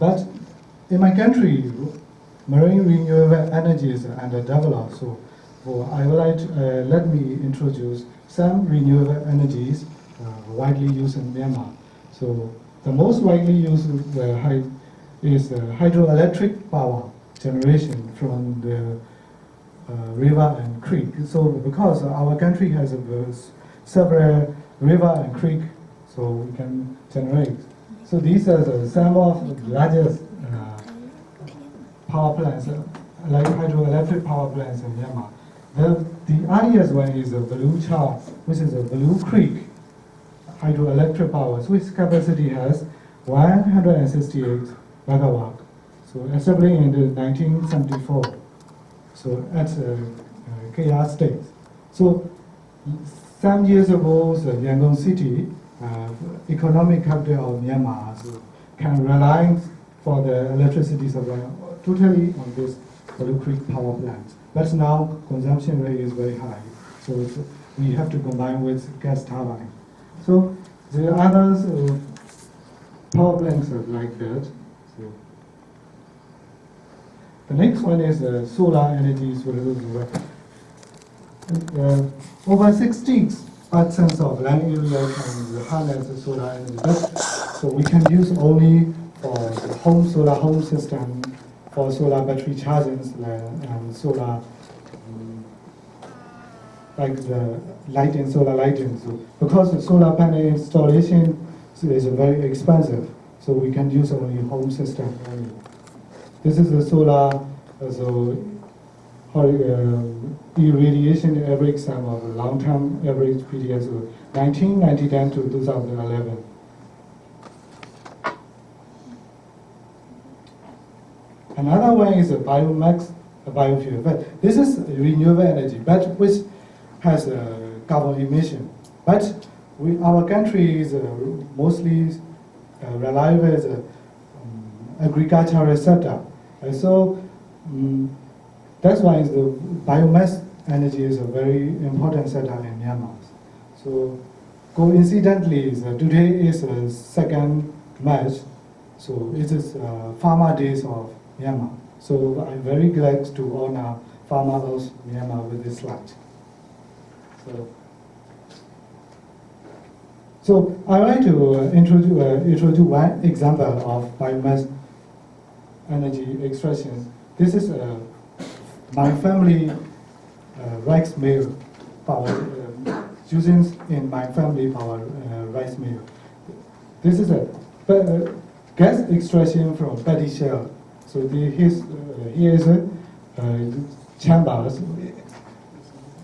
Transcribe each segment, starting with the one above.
But in my country, marine renewable energy is underdeveloped. So I would like to, let me introduce some renewable energies widely used in Myanmar. So the most widely used is hydroelectric power generation from the river and creek. So because our country has several river and creek, so we can generate. So these are some of the largest power plants, like hydroelectric power plants in Myanmar. The earliest one is the Blue Char, which is a Blue Creek hydroelectric power, which capacity has 168 megawatt. So established in 1974. So at KR State. So some years ago, the Yangon City, economic capital of Myanmar, so can rely for the electricity supply totally on this Blue Creek power plant. But now consumption rate is very high, so we have to combine with gas turbine. So the others power plants are like that. So the next one is solar energy. Over 60% of land area can harness solar energy. So we can use only for the home system, for solar battery charging and solar, like the lighting, solar lighting. So because the solar panel installation is very expensive, so we can use only home system only. This is the solar, irradiation average sum of long-term average PDS of 1990 to 2011. Another one is a biomass, a biofuel. But this is renewable energy, but which has a carbon emission. But our country is mostly reliable as an agricultural sector. So that's why the biomass energy is a very important sector in Myanmar. So coincidentally, today is 2nd March, so it is Farmer Days of Myanmar. So I'm very glad to honor farmers of Myanmar with this slide. So I would like to introduce one example of biomass energy extraction. This is my family rice mill power, using in my family power rice mill. This is a gas extraction from paddy shell. So here is a chambers,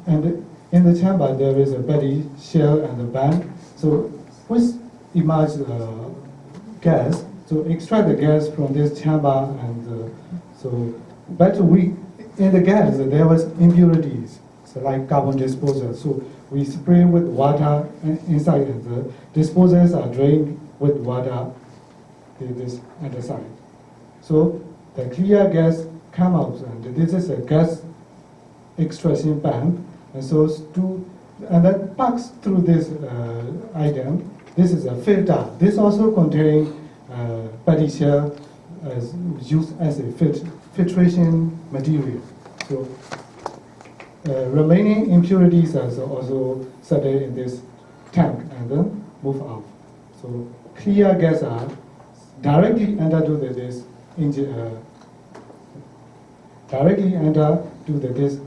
and in the chamber there is a paddy shell and a band. So which emerge gas. So extract the gas from this chamber, and but in the gas there was impurities, so like carbon disposal. So we spray with water inside, and the disposers are drained with water this at the side. So the clear gas comes out, and this is a gas extraction pump, and so and that passes through this item. This is a filter. This also contains paddy shell as used as a filtration material. So remaining impurities are also settled in this tank and then move out. So clear gas are directly enter to this engine, this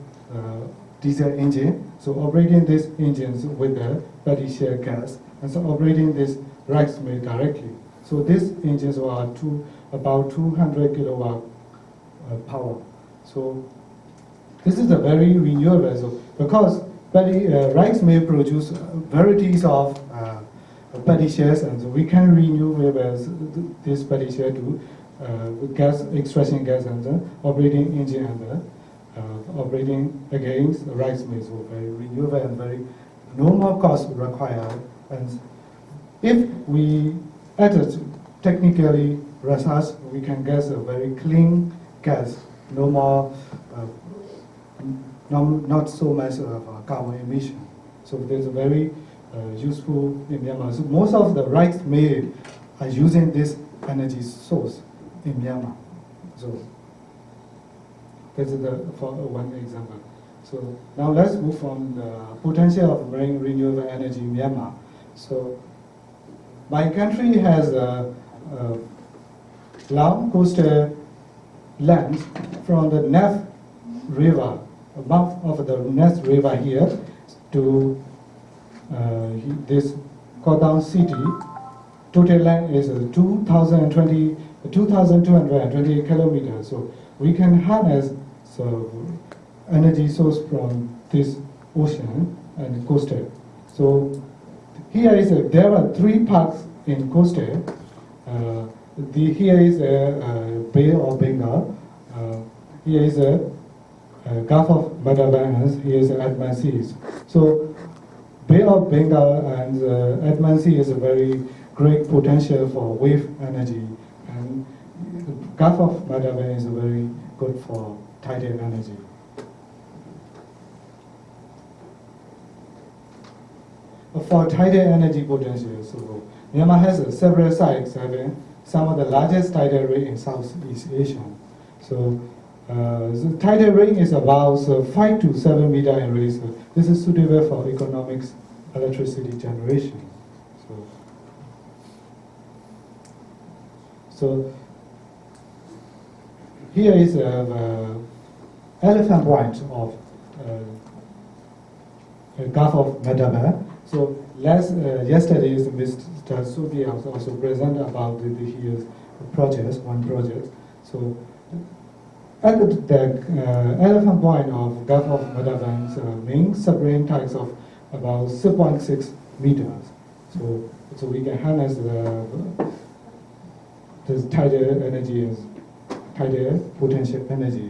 diesel engine. So operating these engines with the paddy shell gas, and so operating this rice mill directly. So these engines are about 200 kilowatt power. So this is a very renewable. So because rice mill produce varieties of paddy shells, and so we can renew this paddy shell to gas extraction gas and the operating engine and the operating against the rice mill. So very renewable and very normal cost required. And if we added technically research, we can get a very clean gas, no more, not so much of carbon emission. So there's a very useful in Myanmar. So most of the rice mill are using this energy source. in Myanmar. So that's for one example. So now let's move from the potential of renewable energy in Myanmar. So my country has a long coastal land from the Nef River, mouth of the Nef River here, to this Kodang city. Total land is 2,220 kilometers. So we can harness energy source from this ocean and coastal. So here is there are 3 parts in coastal. Here is a Bay of Bengal. Here is a Gulf of Madagascar. Here is Atman Seas. So Bay of Bengal and Atman Sea is a very great potential for wave energy, and Gulf of Madagascar is very good for tidal energy. For tidal energy potential, so Myanmar has several sites having some of the largest tidal rate in Southeast Asia. So the tidal rate is about 5 to 7 meters in range. So this is suitable for economic electricity generation. So here is the elephant point of Gulf of Madagascar. So yesterday, Mr. Subi also presented about the projects, one project. So at the elephant point of Gulf of Madagascar, main submarine tanks of about 6.6 meters. So we can harness the tidal energy as tidal potential energy.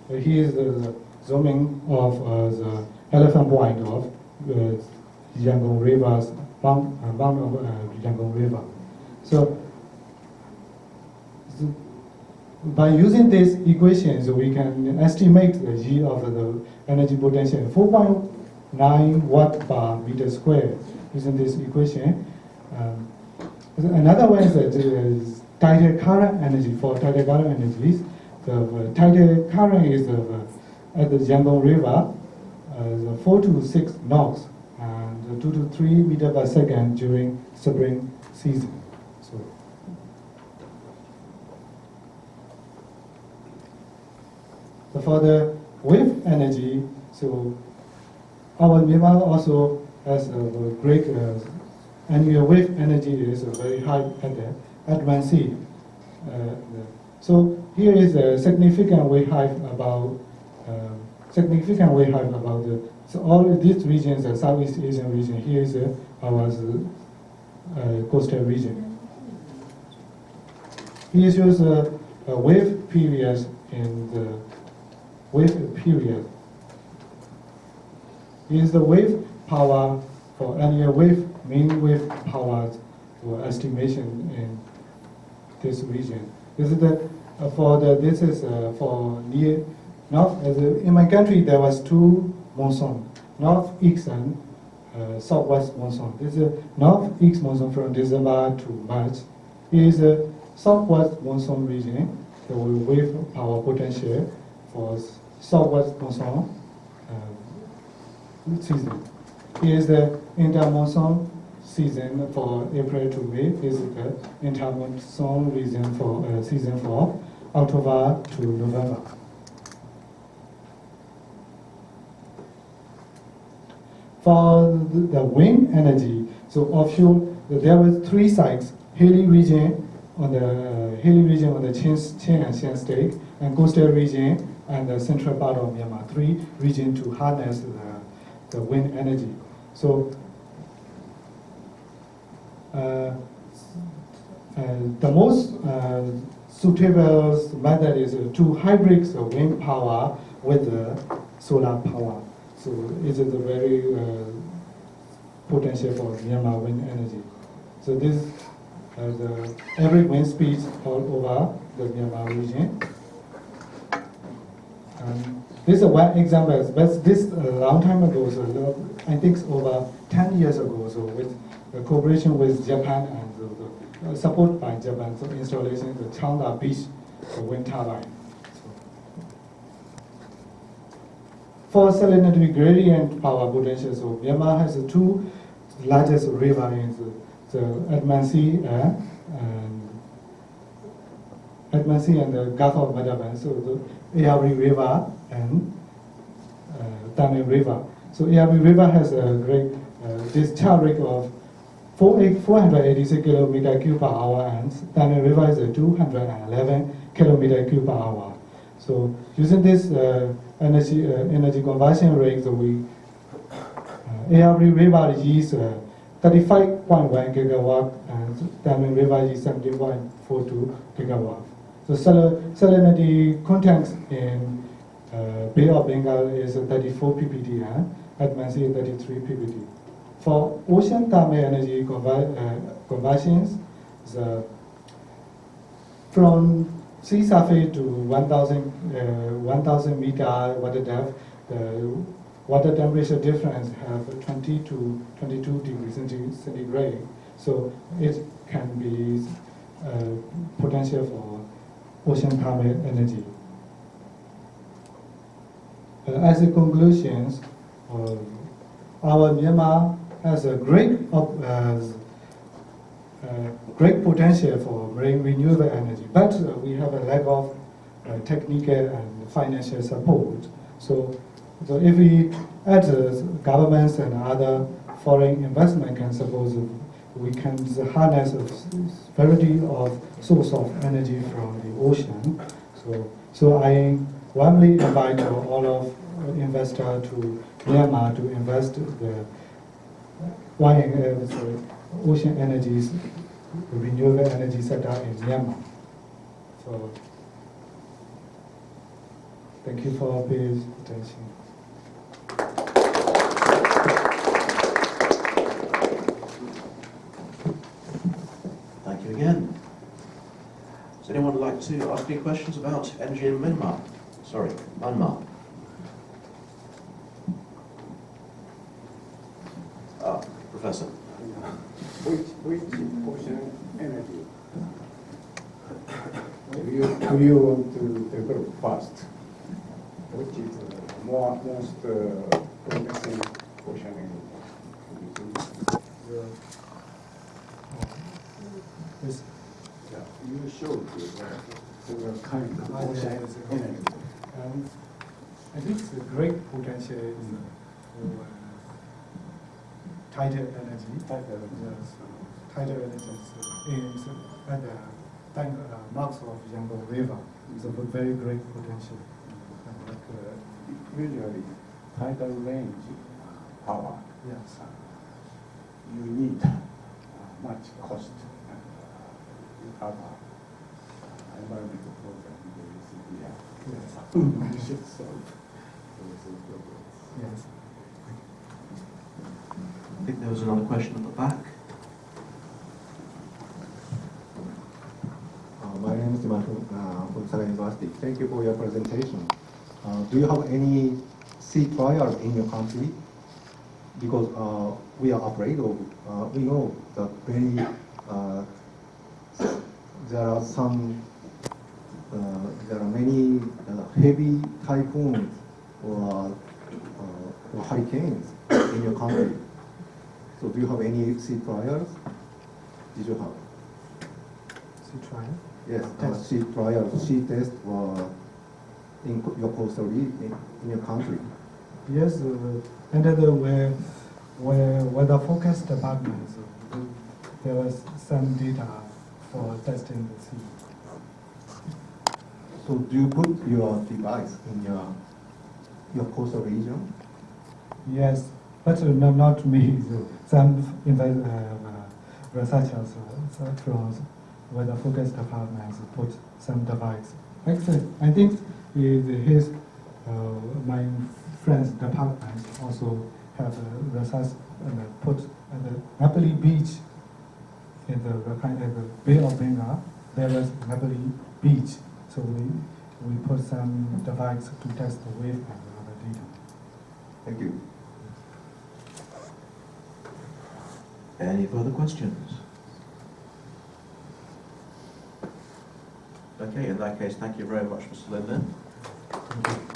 Here is the zooming of the elephant point of Yangon River's bound of Yangon River. So by using these equations, we can estimate the yield of the energy potential 4.9 watt per meter square using this equation. Another one is tidal current energy. For tidal current energies, the tidal current is at the Yangon River, 4 to 6 knots and 2 to 3 meters per second during spring season. So for the wave energy, so our Myanmar also has a great annual wave energy is very high at the Atman Sea. So here is a significant wave height about so all these regions, the Southeast Asian region. Here is our coastal region. Here shows a wave period in the wave period. Here is the wave power for annual mean wave power for estimation in this region. This is for near north. In my country, there was 2 monsoon, northeast and southwest monsoon. This is a northeast monsoon from December to March. Here is a southwest monsoon region. The wave power potential for southwest monsoon season. Here is the inter-monsoon season for April to May. This is the inter-monsoon season for October to November. For the wind energy, so offshore, there were 3 sites: hilly region on the Chin and Shan State, and coastal region and the central part of Myanmar. 3 regions to harness the wind energy. So the most suitable method is to hybrid the wind power with the solar power. So it is a very potential for Myanmar wind energy. So this every wind speed all over the Myanmar region. This is one example, but this a long time ago, so I think over 10 years ago, so with the cooperation with Japan and supported by Japan. So installation the Chanda Beach wind turbine. For salinity gradient power potential, so Myanmar has the two largest river in the Atmansi and the Gulf of Madaban, so the Ayari River and Tamil River. So Ayari River has a great discharge rate of 486 kilometer cube per hour, and Tamil River is a 211 kilometer cube per hour. So using this energy conversion rate, so we Ayari River is 35.1 gigawatt and Tamil River is 17.42 gigawatt. So salinity content in Bay of Bengal is 34 ppt and Atmansi is 33 ppt. For ocean thermal energy conversions, from sea surface to 1,000 meter water depth, the water temperature difference have 20 to 22 degrees centigrade. So it can be potential for ocean thermal energy. As a conclusion, our Myanmar has a great potential for renewable energy, but we have a lack of technical and financial support. So if we add governments and other foreign investment can support, we can harness a variety of source of energy from the ocean. So I warmly invite all of investors to Myanmar to invest the ocean energies, renewable energy sector in Myanmar. So thank you for your attention. Thank you again. Does anyone like to ask any questions about energy in Myanmar? Sorry, Myanmar. Professor. Which ocean energy do you want to develop first? Which is most promising ocean energy? You showed several kinds of ocean energy. I think it's a great potential in tidal energy. Tidal energy is at the mouth of Yangtze River. It's a very great potential. Usually, tidal range power. Yes. You need much cost and have environmental program in the Yes. You should solve those problems. Yes. I think there was another question at the back. My name is Diman from Saga University. Thank you for your presentation. Do you have any sea trials in your country? Because we are afraid of, we know that there are many heavy typhoons or hurricanes in your country. So do you have any sea trials? Did you have? Sea trial? Yes, sea trials, sea test in your coastal region, in your country. Yes, under the weather forecast department, there was some data for testing the sea. So do you put your device in your coastal region? Yes, but not me. Some researchers from weather forecast department put some device. Actually, I think my friend's department also have a research put at the Napoli beach in the Bay of Bengal. There was Napoli beach, so we put some device to test the wave and other data. Thank you. Any further questions? Okay, in that case, thank you very much, Mr. Linden.